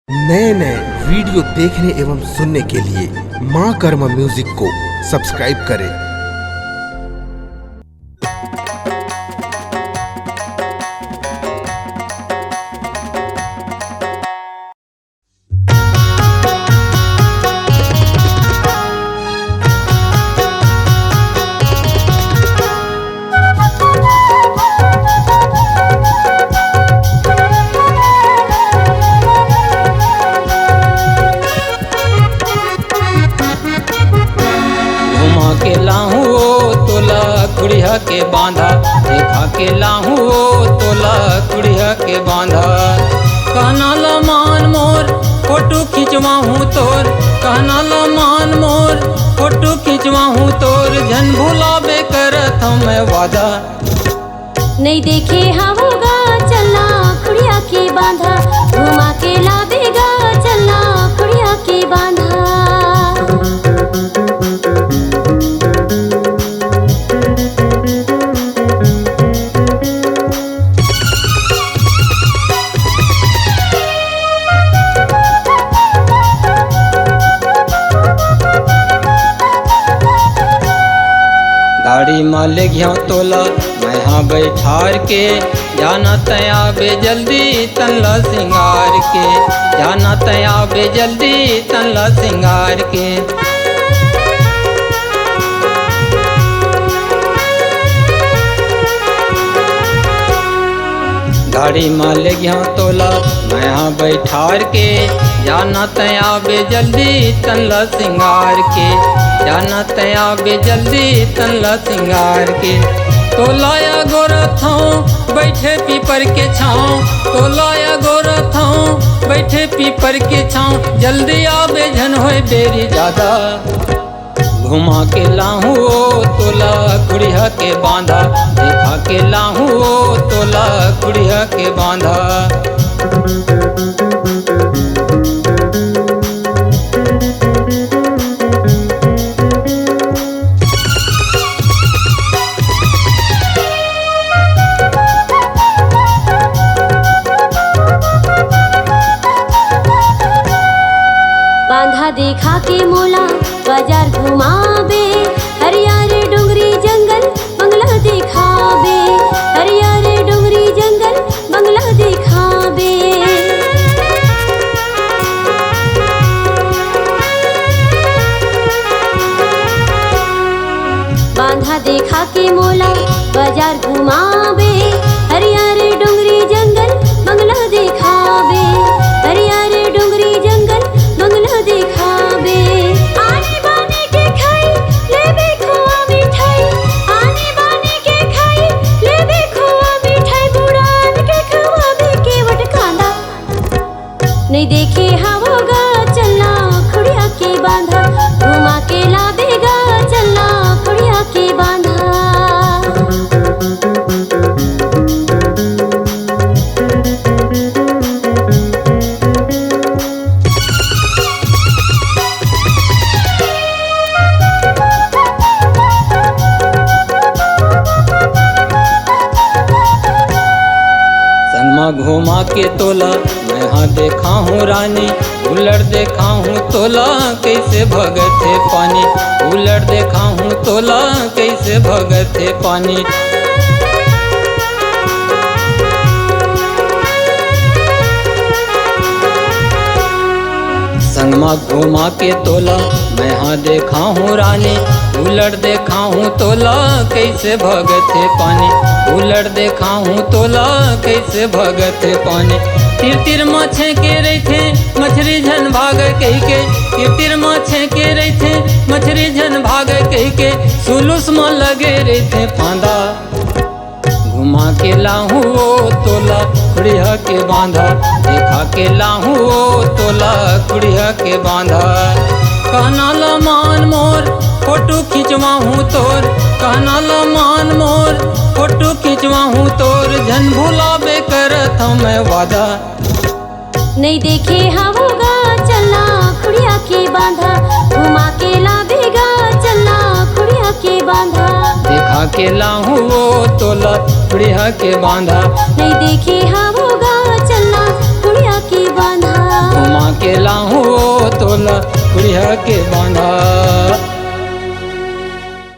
नए नए वीडियो देखने एवं सुनने के लिए माँ कर्मा म्यूजिक को सब्सक्राइब करें। के लाहू तोला कुड़िया के बांधा, देखा के लाहू तोला कुड़िया के बांधा। कहना लमान मोर फोटो खिंचवाहूँ तोर, कहना लमान मोर फोटो खिंचवाहूँ तोर। जन भुलाबे करत हम वादा, नहीं देखे होगा चलना कुड़िया के बांधा, घुमा के लावेगा चलना कुड़िया के बांधा। गाड़ी में ले गया तोला मैं हाँ बैठार के, जाना तया बे जल्दी तनला सिंगार के, जाना तया बे जल्दी तनला सिंगार के। गाड़ी में ले गया तोला मैं हाँ बैठार के, जाना तया बे जल्दी तनला सिंगार के, जाना तया बे जल्दी तनला सिंगार के। तो लाया गोरथों बैठे पीपर के छाँव, तो लाया गोरथों बैठे पीपर के छाँव। जल्दी आबे झन होए बेरी ज्यादा, घुमा के लाहू तोला कुड़िया के बांधा, देखा के लाहू तोला कुड़िया के बांधा। बांधा देखा के मोला बाजार घुमाबे, हरियर डोंगरी जंगल बंगला दिखाबे, हरियर डोंगरी जंगल बंगला दिखाबे। बांधा देखा के मोला बाजार घुमाबे, हरियर डोंगरी जंगल बंगला दिखाबे, हरियर डोंगरी जंगल बंगला दिखाबे। आने बाने के खाई लेबे खोआ मिठाई, आने बाने के खाई लेबे खोआ मिठाई। बुढ़ान के खवाबे केवट कांदा, नहीं देखे होगा चलना कुड़िया के बांधा, घुमा के लावेगा चलना कुड़िया के बांधा। सनमा घुमा के तोला मैं हाँ देखा हूँ रानी, उलट देखा हूँ तोला कैसे भगत है पानी, उलट देखा हूँ तोला कैसे भगत है पानी। संगमा घुमा के तोला मैं हाँ देखा हूँ रानी, उलट देखा हूँ तोला कैसे भगत है पानी, उलट देखा हूँ तोला कैसे भगत है पानी। तिर तिर माछे के रही थे मछली झन भाग कही के, तिर तिर माछे के रही थे मछली झन भाग कही के। सुलुस में लगे रहे थे फांदा, घुमा के लाहू तोला कुड़िया के बांधा, देखा के लाहू तोला कुड़िया के बांधा। कहना लमान मोर फोटो खिंचवाहूँ तोर, कहना लमान मोर फोटो खिंचवाहूँ तोर। जन भुलाबे करत हम वादा, नहीं देखे होगा चलना कुड़िया के बांधा, घुमा के लावेगा चलना कुड़िया के बांधा। देखा के लाहू तोला कुड़िया के बांधा, नहीं देखे होगा चलना कुड़िया के बांधा। घुमा के बांधा।